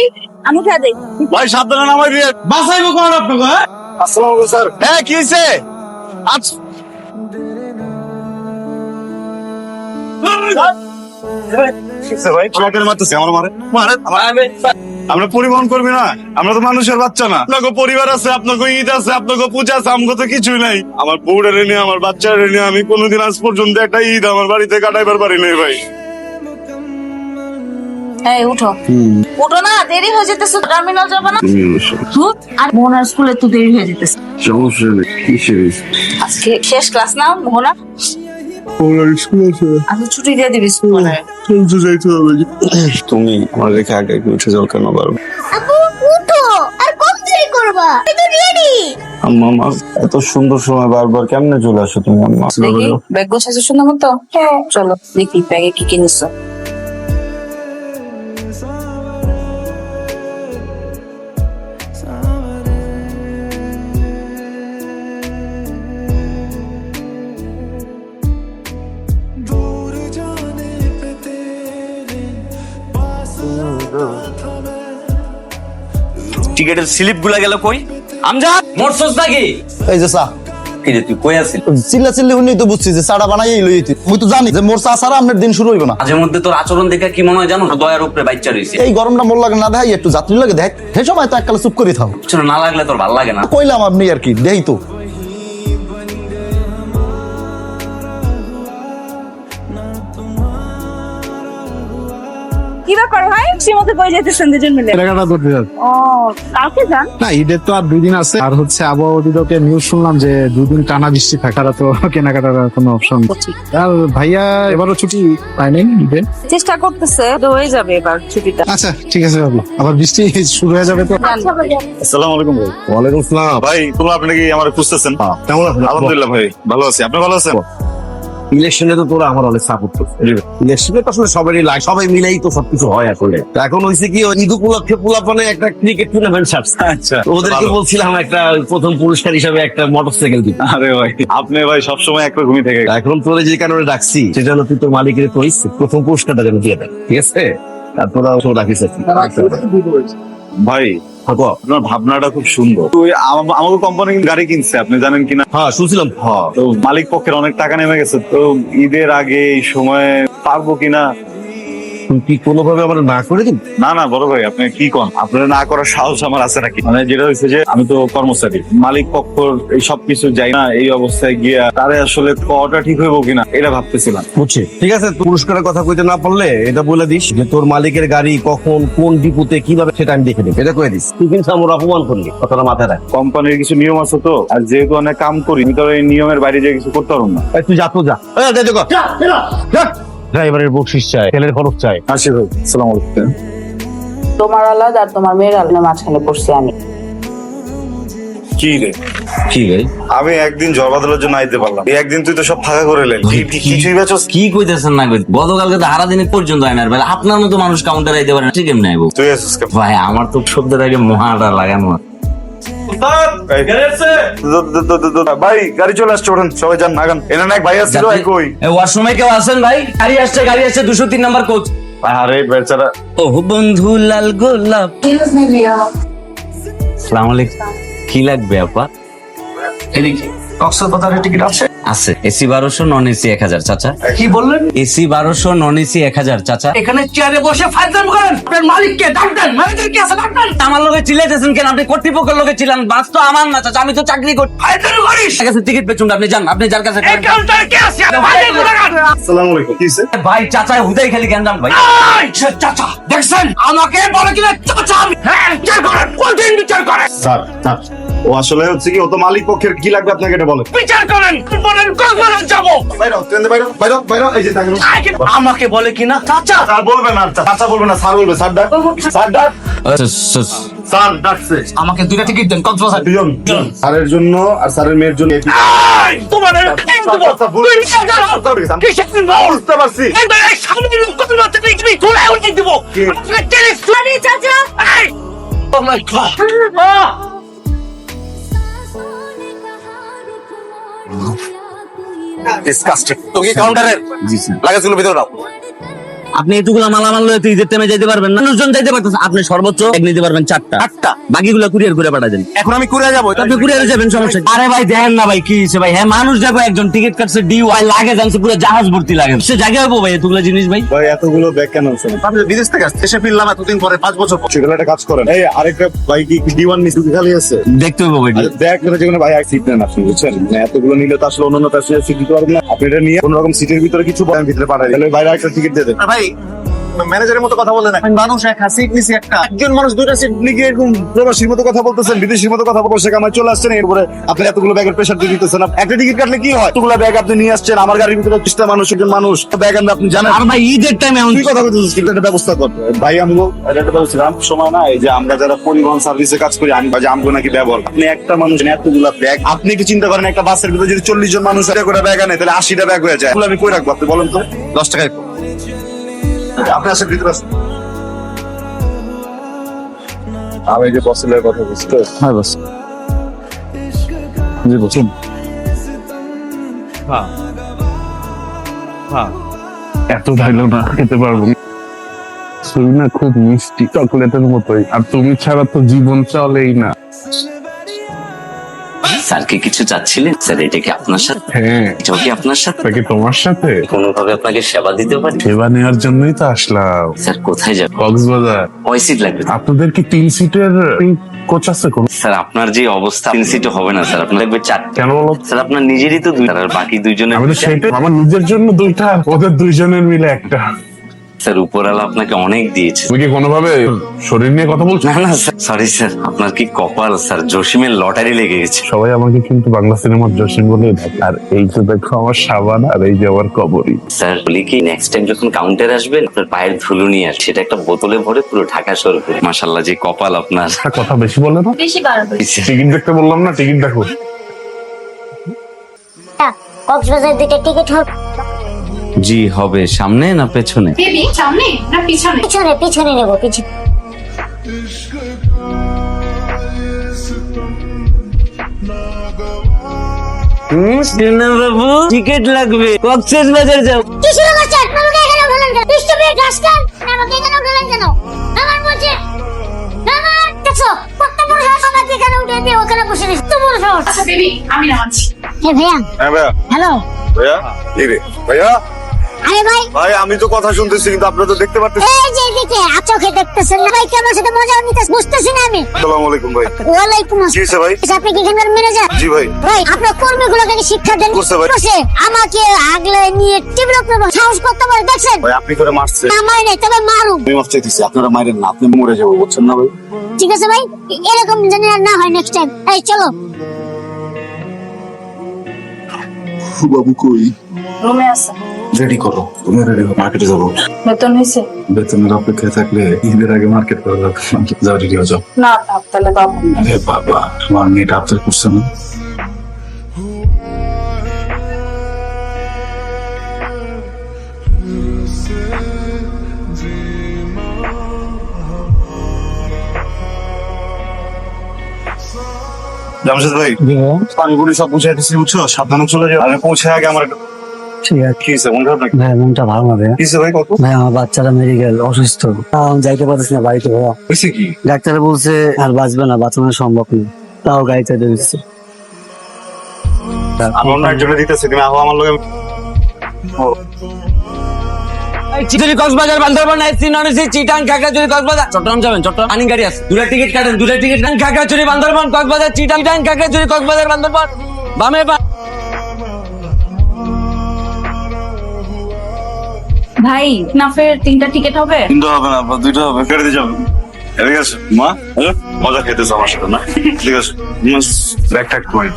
দেখি আমি উঠা দেই। ভাই সাবধানে নামাই দিয়ে বাঁচাইবো কোন আপনাকে? আসসালামু আলাইকুম স্যার। হ্যাঁ কি হইছে? আচ্ছা আমরা পরিবহন করবি না, আমরা তো মানুষের বাচ্চা না। আপনাকে পরিবার আছে, আপনাকে ঈদ আছে, আপনাকে পূজা আছে, আমগো তো কিছুই নাই। আমার বউরে নিয়ে আমার বাচ্চারে নিয়ে আমি কোনোদিন আজ পর্যন্ত একটা ঈদ আমার বাড়িতে কাটাইবার পারি নাই ভাই। এই উঠো উঠো না, দেরি হয়ে যেতেছে, টার্মিনাল যাবে না? ধুত, আর মোহনার স্কুলে তো দেরি হয়ে যেতেছে। সমস্যা নেই, কিসের আজকে শেষ ক্লাস না মোহনা? স্কুল আছে, আজকে ছুটি দিয়ে দিবি স্কুলে। চলতে যাইতে হবে। তুমি আমার রেখে আগে উঠে যাও কেন পারবো? আপু উঠো, আর কত দেরি করবা? আমি তো রেডি। আম্মা মা এত সুন্দর সময় বারবার কেমনে চলে আসো তুমি আম্মা? দেখি ব্যাগ গোছাইছো সুন্দর মতো? হ্যাঁ চলো দেখি ব্যাগে কি কি নিছো। টিকেটের স্লিপ গুলা গেল কই? আমজাদ মরছস নাকি? এই যে চা কি রে তুই কই আছিস? চিল্লা চিল্লি হুনি তো বুঝছি যে চাটা বানাই লইতি। মুই তো জানি যে মোর চা ছাড়া আপনার দিন শুরু হইব না। মাঝে মধ্যে তোর আচরণ দেখে কি মনে হয় জানো? দয়ার উপরে বাচ্চা রইছে। এই গরমটা মোর লাগে না দেখাই, একটু যাত্রী লাগে দেখ, সেই সময় তো এককালে চুপ করে থাও। কিছু না লাগলে তোর ভালো লাগে না। কইলাম আপনি আর কি দেই তো। কি ব্যাপার ভাই, শ্রীমতি কই যেতেছেন দুজন মিলে? কেনাকাটা করতে যাচ্ছি। ও কালকে যান? না, ঈদের তো আর 2 দিন আছে। আর হচ্ছে আবহাওয়া অধিদপ্তরের নিউজ শুনলাম যে 2 দিন টানা বৃষ্টি থাকে, তারা তো কেনাকাটার কোনো অপশন। আর ভাইয়া এবারও ছুটি পায় নাই ঈদে। চেষ্টা করতেছে, তো হয়ে যাবে এবার ছুটিটা। আচ্ছা ঠিক আছে ভাবি, আবার বৃষ্টি শুরু হয়ে যাবে তো। আসসালামু আলাইকুম ভাই। ওয়ালাইকুম আসসালাম। ভাই তোমরা আপনি কি আমার খুঁজতেছেন? কেমন আছেন? আলহামদুলিল্লাহ ভাই ভালো আছি, আপনি ভালো আছেন? ইলেকশনে তো তোরা আমার অনেক সাপোর্ট করছে। ইলেকশনে তো আসলে সবারই লাগে, সবাই মিলেই তো সবকিছু হয় আসলে। তো এখন হয়েছে কি, ওই ঈদ উপলক্ষে পোলাপানে একটা ক্রিকেট টুর্নামেন্ট ছাড়ছে। আচ্ছা ওদেরকে ভালো। বলছিলাম একটা প্রথম পুরস্কার হিসাবে একটা মোটরসাইকেল দিতে। আরে ভাই আপনি ভাই সবসময় একটা ঘুমি থেকে এখন তোরে যে কারণে ডাকছি সেটা হলো তুই তোর মালিকের কইস প্রথম পুরস্কারটা যেন দিয়ে দেয়, ঠিক আছে? তারপর রাখিস আর কি। ভাই থাকো। আপনার ভাবনাটা খুব সুন্দর। তো ওই আমাকে কোম্পানি গাড়ি কিনছে, আপনি জানেন কিনা? হ্যাঁ শুনছিলাম। হ্যাঁ, তো মালিক পক্ষের অনেক টাকা নেমে গেছে, তো ঈদের আগে এই সময় পারবো কিনা? তুই কি কোনোভাবে আমার না করে দিন? না না বড় ভাই আপনি কি কন, আপনারা না করার সাহস আমার আছে নাকি? মানে যেটা হয়েছে যে আমি তো কর্মচারী, মালিক পক্ষ এই সবকিছু যাই না, এই অবস্থায় গিয়া তারে আসলে কটা ঠিক হইব কিনা এটা ভাবতেছিলাম। বুঝছি, ঠিক আছে। পুরস্কারের কথা কইতে না পারলে এটা বলে দিস যে তোর মালিকের গাড়ি কখন কোন ডিপুতে কিভাবে সেটা আমি দেখে দিই, এটা কয়ে দিস। তুই কিন্তু আমার অপমান করলি, কথাটা মাথায় রাখ। কোম্পানির কিছু নিয়ম আছে তো, আর যেহেতু অনেক কাম করি আমি তো এই নিয়মের বাইরে যে কিছু করতে পারবো না। এই তুই যা তো যা। ড্রাইভারের বকশিস চাই, তেলের খরচ চাই। আসি ভাই, আসসালামু আলাইকুম। তোমার আলাদা আর তোমার মেয়ের আলাদা মাঝখানে পড়ছি আমি। কি রে কি ভাই? আমি একদিন জল বাদলের জন্য আইতে পারলাম, এই একদিন তুই তো সব ফাঁকা করে এলেন। কিছুই বেচস? কি কইতেছেন না কই? গতকালকে তো হারা দিনে পর্যন্ত আইনার বেলা আপনার মতো মানুষ কাউন্টার আইতে পারে না, ঠিক এমনি আইবো। তুই আসিস কেন? ভাই আমার তো শব্দের আগে মহাটা লাগানো। ভাই গাড়ি চলে আসছে, ওঠেন সবাই যান নাগান। এনে না এক ভাই আসছিল, এক কই? ওয়াশরুমে কেউ আছেন ভাই? গাড়ি আসছে 203 নাম্বার কোচ। আরে বেচারা। ও বন্ধু লাল গোলাপ। আসসালামু আলাইকুম। কি লাগবে আপা? এদিকে কক্সবাজারের টিকিট আছে? আছে এসি 1200 নন এসি 1000 চাচা। কি বললেন? এসি 1200 নন এসি 1000 চাচা। এখানে চেয়ারে বসে ফাইজলাম করেন? আপনার মালিককে ডাকতেন, ম্যানেজার কি আছে ডাকতেন? আমার লগে চিল্লাইতেছেন কেন? আপনি কর্তৃপক্ষের লগে চিল্লান, বাস তো আমার না চাচা, আমি তো চাকরি করি। ফাইজলাম করিস? ঠিক আছে টিকিট বেচুন, আপনি যান, আপনি যার কাছে এই কাউন্টারে কে আছে? আপনি ফাইজলাম করেন? আসসালামু আলাইকুম। কি হইছে? ভাই চাচা হুদাই খালি গেন্দাম ভাই। এই সে চাচা দেখছেন আমাকে বলে কিনা চাচা আমি হ্যাঁ বিচার করেন, কোনদিন বিচার করেন? স্যার স্যার, ও আসলে হচ্ছে কি, ও তো মালিক পক্ষের, কি লাগবে আপনাকে এটা বলেন। বিচার করেন, বলেন কক্সবাজার যাবো। বাইরে ট্রেন বাইরে বাইরে বাইরে, এই যে দেখেন। আমাকে বলে কিনা চাচা? স্যার বলবেন না, চাচা বলবেন না, স্যার বলবে। স্যার ডাক, স্যার ডাক, স্যার ডাকছে। আমাকে 2টা টিকিট দেন কক্সবাজার। দুজন, স্যারের জন্য আর স্যারের মেয়ের জন্য। এই তোমার বুঝতে পারছি। চাচা ডিসকাস্টিং। তুমি কি কাউন্টারের? জি স্যার। লাগাজগুলো ভিতরে দাও। আপনি এতগুলা মালামাল লয়ে ঈদের টাইমে যাইতে পারবেন না, মানুষজন যাইতে পারতেছে, আপনি সর্বোচ্চ এক নিতে পারবেন 4টা, বাকিগুলো কুরিয়ার করে পাঠা দেন। এখন আমি করে যাবো, আপনি কুরিয়ারে যাবেন, সমস্যা কি? আরে ভাই দেখেন না ভাই কি হইছে ভাই, হ্যাঁ মানুষ যাবো, একজন টিকিট কাটছে ডিউ, ভাই লাগে জানছে পুরো জাহাজ ভর্তি লাগে, সে জায়গা হবো ভাই এতগুলো জিনিস ভাই। ভাই এতগুলো ব্যাগ কেন আছে? আমি বিদেশ থেকে আসছি, এসে ফিরলাম এতদিন পরে, 5 বছর পর। সেগুলো একটা কাজ করেন, এই আরেকটা ভাই কি D1 নিচে খালি আছে? দেখতে হইব ভাই। ব্যাগ করে যেগুলো ভাই সিট নেন আপনি, বুঝছেন? মানে এতগুলো নিলে তো আসলে অন্যান্য প্যাসেঞ্জার সিট দিতে পারবেন না। আপনি এটা নিয়ে কোন রকম সিটের ভিতরে কিছু বয়ান ভিতরে পাঠাই, তাহলে বাইরে একটা টিকিট দিয়ে দেন। ভাই ম্যানেজারের মতো কথা বলেন, আমি মানুষ একা সিট নিছি একটা, একজন মানুষ 2টা সিট। আপনি কি এরকম প্রবাসীর মতো কথা বলতেছেন, বিদেশির মতো কথা বলছে, আমার চলে আসছেন, এরপরে আপনি এতগুলো ব্যাগের প্রেশার দিয়ে দিতেছেন। একটা টিকিট কাটলে কি হয়? এতগুলো ব্যাগ আপনি নিয়ে আসছেন, আমার গাড়ির ভিতরে 30টা মানুষ, একজন মানুষ ব্যাগ আনবে, আপনি জানেন? আর ভাই ঈদের টাইমে এমন তুই কথা বলতেছিস, কিন্তু একটা ব্যবস্থা কর ভাই। আমগো একটা ব্যবস্থা সময় না, এই যে আমরা যারা পরিবহন সার্ভিসে কাজ করি, আমি যে আমগো নাকি ব্যবহার, আপনি একটা মানুষ এতগুলা ব্যাগ, আপনি একটু চিন্তা করেন, একটা বাসের ভিতরে যদি 40 জন মানুষ একটা করে ব্যাগ আনে, তাহলে 80টা ব্যাগ হয়ে যায়। এগুলো আমি কই রাখবো? আপনি বলেন তো। 10 টাকায় আপনি আসেন ভিতরে আসেন। আমি যে বসের কথা বুঝতে, হ্যাঁ বস, জি বলছেন। এত ঢাইলো না, খেতে পারবো না। তুমি না খুব মিষ্টি, চকলেটের মতোই, আর তুমি ছাড়া তো জীবন চলেই না। স্যারকে কিছু চাচ্ছিলেন? স্যার এটা কি আপনার সাথে? হ্যাঁ, এটাও কি আপনার সাথে? এটা কি তোমার সাথে? কোনোভাবে আপনাকে সেবা দিতে পারি? সেবা নেওয়ার জন্যই তো আসলাম। স্যার কোথায় যাবেন? কক্সবাজার। কয় সিট লাগবে? আপনাদের কি 3 সিটের কোচ আছে কোন? স্যার আপনার যে অবস্থা 3 সিটও হবে না স্যার, আপনার লাগবে 4টা। কেন বলো? স্যার আপনার নিজেরই তো 2, আর বাকি 2 জনের। আমি তো সেটাই, আমার নিজের জন্য 2টা, ওদের 2 জনের মিলে একটা। স্যার উপরওয়ালা আপনাকে অনেক দিয়েছে। তুমি কি কোনোভাবে শরীর নিয়ে কথা বলছো? না না স্যার, সরি স্যার, আপনার কি কপাল স্যার, জসিমের লটারি লেগে গেছে। সবাই আমাকে কিন্তু বাংলা সিনেমার জসিম বলেই ডাকে। আর এই যে দেখো আমার সাবান, আর এই যে আমার কবরী। স্যার বলি কি, নেক্সট টাইম যখন কাউন্টারে আসবেন, আপনার পায়ের ধুলো নিয়ে আসবেন, সেটা একটা বোতলে ভরে পুরো ঢাকা শহর করে। মাশাআল্লাহ যে কপাল আপনার। একটা কথা বেশি বলে না। বেশি বাড়বে। টিকিট দেখতে বললাম না, টিকিট দেখো। কক্সবাজার 2টা টিকিট হবে। জি হবে, সামনে না পেছনে? বেবি সামনে না পিছনে? পিছনে পিছনে নেবো, পিছনে। বাবু টিকিট লাগবে, কক্সবাজার যাও। কিসের বাচ্চা? আমাকে এখানে বলেন কেন? ডিস্টার্বের গাছকান আমাকে এখানে বলেন কেন? আমার বলছে আমার দেখছো কত বড় সাহস, আমাকে এখানে উঠে দিয়ে ওখানে বসে দিস, তো বড় সাহস। আচ্ছা বেবি আমি নামাচ্ছি। হে ভাইয়া, হ্যাঁ ভাইয়া। হ্যালো। ভাইয়া এই রে ভাইয়া। আরে ভাই, ভাই আমি তো কথা শুনতেছি, কিন্তু আপনারা তো দেখতে পারতেছেন। এই যে এদিকে চোখে দেখতেছেন না ভাই, কেমন সাথে মজা নিতে বুঝতেছি না আমি। আসসালামু আলাইকুম ভাই। ওয়ালাইকুম কি আসসালাম। হয়েছে ভাই? আপনি কি এখানকার ম্যানেজার? জি ভাই। ভাই আপনার কর্মীগুলোকে কি শিক্ষা দেন? করছে ভাই। বসে আমাকে আগলে নিয়ে টেবিল উপরে বসে সাহস করতে পারে, দেখছেন? ভাই আপনি করে মারছে, না মাই নাই, তবে মারুম। আমি মাফ চাইতেছি, আপনারা মাইরেন না, আপনি মরে যাবো, বুঝছেন না ভাই? ঠিক আছে ভাই, এরকম জানি আর না হয় নেক্সট টাইম। এই চলো। বাবু কই? রুমে আছে। রেডি করো, তুমি রেডি করো, মার্কেটে যাবো। বেতন হয়েছে? বেতনের অপেক্ষায় থাকলে ঈদের আগে মার্কেট করা লাগবে। যাও রেডি হয়ে যাও। না থাক, তাহলে বাবু। আরে বাবা, আমার মেয়েটা আবদার করছে না। জামশেদ ভাই, আমি বলি সব বুঝে দিচ্ছি, বুঝছো? সাবধানে চলে যাও। আমি পৌঁছে আগে আমার একটা ঠিক আছে কি হয়েছে? মন খারাপ নাকি? ভাই, মনটা ভালো না ভাই। কি হয়েছে ভাই? কত ভাই আমার বাচ্চারা মেডিকেল অসুস্থ, তাও আমি যাইতে পারতেছি না বাড়িতে ভাইয়া। হয়েছে কি? ডাক্তার বলছে আর বাঁচবে না, বাঁচানো সম্ভব না, তাও গাড়িতে দিচ্ছে। আমার অন্য একজনে দিতেছে, তুমি আহো আমার লগে। চিটারি Cox's Bazar Bandarban AC non AC Chittagong Khagrachari Cox's Bazar Chattogram যাবেন, চট্টগ্রাম আনিং গাড়ি আছে, 2টা টিকিট কাটেন, 2টা টিকিট কাটেন। খাগড়াছড়ি বান্দরবান কক্সবাজার চিটাং খাগড়াছড়ি কক্সবাজার বান্দরবান, বামে ভাই নাফের 3টা টিকিট হবে? তিনটা হবে না, 2টা হবে। কেটে যাবে। ঠিক আছে মা, মজা খেতেছে আমার সাথে না? ঠিক আছে, ব্যাগটা কই?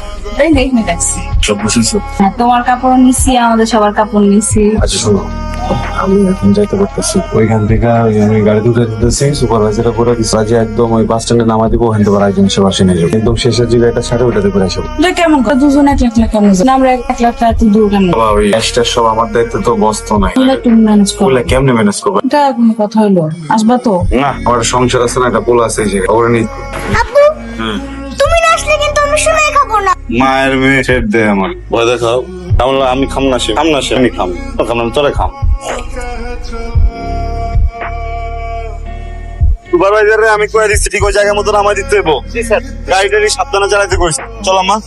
এই দেখি দেখছি। সব বুঝেছো? হ্যাঁ, তোমার কাপড় নিছি, আমাদের সবার কাপড় নিছি। আচ্ছা শোনো, আমি এখন যাইতে পারতেছি, ওইখান থেকে আমি গাড়ি দুটো দিতেছি, সুপারভাইজার করে দিচ্ছি, আজ একদম ওই বাস স্ট্যান্ডে নামা দিব, ওখান থেকে আরেকজন সে বাসে নিয়ে যাবো, একদম শেষের যে গাড়িটা ছাড়ে ওইটাতে করে আসবো। এটা কেমন করে? দুজন 1 লাখ কেমন যাবে? আমরা 1 লাখ এত দূর কেন? বাবা ওই ক্যাশটা সব আমার দায়িত্ব, তো বস্ত নাই। এগুলো তুমি ম্যানেজ করো। ওগুলা কেমনে ম্যানেজ করবো? এটা কোনো কথা হলো? আসবা তো? না, আমার সংসার আছে না, একটা পোল আছে, এই যে ওরে নি। আপু, তুমি না আসলে কিন্তু আমি শুনে খাবো না। মায়ের মেয়ে ছেড় দে আমার, ভয় দেখাও। আমি খাম না, সে খাম না, সে আমি খাম, খাম না, তোরা খাম। সুপারভাইজারে আমি কয়ে দিচ্ছি ঠিক ওই জায়গা মতো নামাই দিতে হইব। গাড়িটা নিয়ে সাবধানে চালাইতে কইছি। চল আম্মা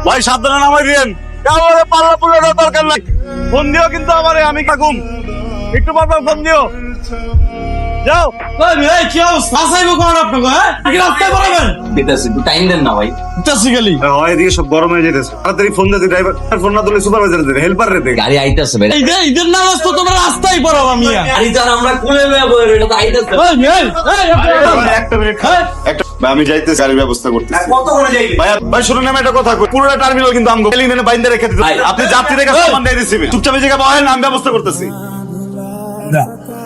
ভাই সাবধানে নামাই দিয়েন। কাউরে পাল্লা পুরো দরকার নাই। ফোন দিও কিন্তু আমারে, আমি থাকুম। একটু বারবার ফোন দিও। যাও। কি অবস্থা আসাইবো কোন আপনাকে হ্যাঁ কি রাস্তায় পড়াবেন দিতেছি একটু টাইম দেন না ভাই বেসিক্যালি হয় এদিকে সব গরম হয়ে যেতেছে। তাড়াতাড়ি ফোন দে, ড্রাইভার ফোন না দিলে সুপারভাইজার দে, হেল্পার রে দে। গাড়ি আইতাছে ভাই ঈদের নামাজ তো তোমরা রাস্তায় পড়াবা মিয়া। গাড়ি তো আর আমরা কোলে লয়ে বই এটা তো আইতাছে একটা মিনিট একটা ভাই, আমি যাইতেছি, গাড়ির ব্যবস্থা করতেছি। কত করে যাইবি ভাই ভাই শুনুন, আমি একটা কথা কই, পুরোটা টার্মিনাল কিন্তু আমগো এলিনে বাইন্দা রেখে দিতে। আপনি যাত্রীদের কাছে সামান দিয়ে দিছিবেন, চুপচাপ এই জায়গায় বহেন, আমি ব্যবস্থা করতেছি।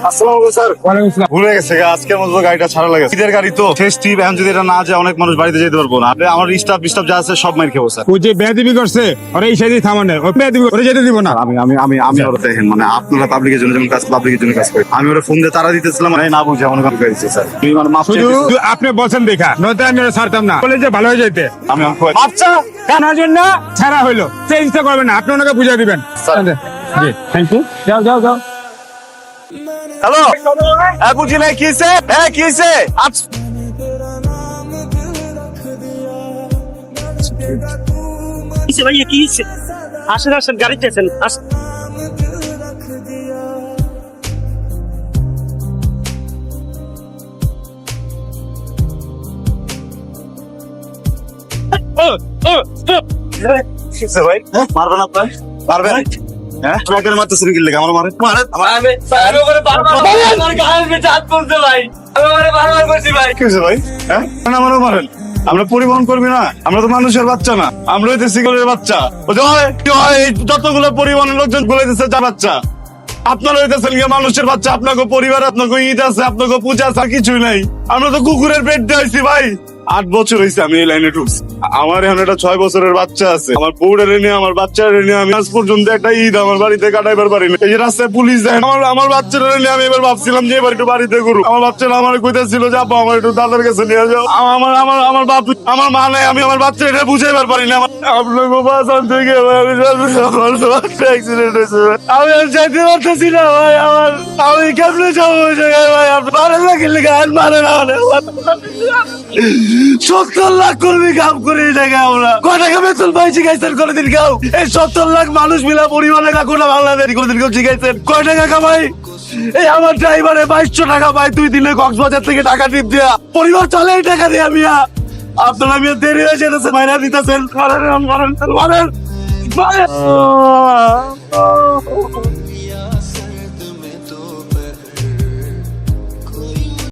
আসসালামু আলাইকুম স্যার। ওয়ালাইকুম আসসালাম। ভুলে গেছে আজকের মতো গাড়িটা ছাড়া লাগে, ঈদের গাড়ি তো ফেস্টিভ, এখন যদি এটা না যায় অনেক মানুষ বাড়িতে যেতে পারবো না। আমার স্টাফ যা আছে সব মাইর খেবো স্যার। ও যে বেয়াদবি করছে ওরা এই সাইডে থামান ওই বেয়াদবি ওরা যেতে দিব না। আমি ওরা দেখেন, মানে আপনারা পাবলিকের জন্য যেমন কাজ, পাবলিকের জন্য কাজ করি। আমি ওরা ফোন দিয়ে তারা দিতেছিলাম, মানে না বুঝে অনেক কাজ করেছে স্যার। তুমি মানে মাফ শুধু চাইতেছি। আপনি বলছেন দেখা নয়তো আমি ওরা ছাড়তাম না, বলে যে ভালো হয়ে যেতে আমি আচ্ছা কানার জন্য ছাড়া হইলো, চেঞ্জটা করবেন না, আপনি ওনাকে বুঝিয়ে দিবেন। জি থ্যাংক ইউ, যাও যাও যাও। হ্যালো, বুঝি নাই কি হইছে? হ্যাঁ কি হইছে? ভাইয়া কি আসেন আসেন গাড়িতে আছেন কি হইছে ভাই? মারবেন আপনার? মারবেন? হ্যাঁ ট্রাকের মারতেছেন কি লাগে? আমার মারে আমি ওরে বারবার আমার গায়ে মে চাপ করতে ভাই আমি ওরে বারবার করছি ভাই কি হয়েছে ভাই? হ্যাঁ আমারও মারেন? আমরা পরিবহন করবি না, আমরা তো মানুষের বাচ্চা না, আমরা হইতে সিকিউরিটির বাচ্চা। ও যে হয়, কি হয়, এই যতগুলো পরিবহনের লোকজন বলেছে যা বাচ্চা, আপনারা হইতেছেন গিয়ে মানুষের বাচ্চা। আপনাকে পরিবার, আপনাকে ঈদ আছে, আপনাকে পূজা আছে, আর কিছুই নাই। আমরা তো কুকুরের পেট দিয়েছি ভাই। 8 বছর হয়েছে আমি এই লাইনে ঢুকছি। আমার এখন একটা 6 বছরের বাচ্চা আছে। আমার বউডারে নিয়ে, আমার বাচ্চারে নিয়ে আমি আজ পর্যন্ত একটা ঈদ আমার বাড়িতে কাটাইবার পারি না। এই যে রাস্তায় পুলিশ দেয়, আমার বাচ্চারা নিয়ে আমি এবার ভাবছিলাম যে এবার একটু বাড়িতে করু। আমার বাচ্চারা আমার কইতেছিল যে আপা আমার একটু দাদার কাছে নিয়ে যাও। আমার বাপ, আমার মা নাই, আমি আমার বাচ্চা এটা বুঝাইবার পারি না। আপনাকে বাঁচান থেকে অ্যাক্সিডেন্ট হয়েছে, আমি আর যাইতে পারতেছি না ভাই। আমি কেমনে যাবো ওই জায়গায় ভাই? আপনি মারেন না কি লেগে মারে না 70 লাখ কর্মী কাম করে এই জায়গায়। আমরা কয় টাকা বেতন পাই শিখাইছেন কোনদিন কেউ? এই 70 লাখ মানুষ মিলা পরিমাণে কাকুনা বাংলাদেশ কোনদিন কেউ শিখাইছেন? কয় টাকা কামাই? এই আমার ড্রাইভারে 2200 টাকা পাই, 2 দিনে কক্সবাজার থেকে টাকা টিপ দেয়া পরিবার চলে এই টাকা দিয়ে। মিয়া আপনারা মিয়া দেরি হয়ে যেতেছে, মাইনা দিতেছেন। মারেন মারেন মারেন।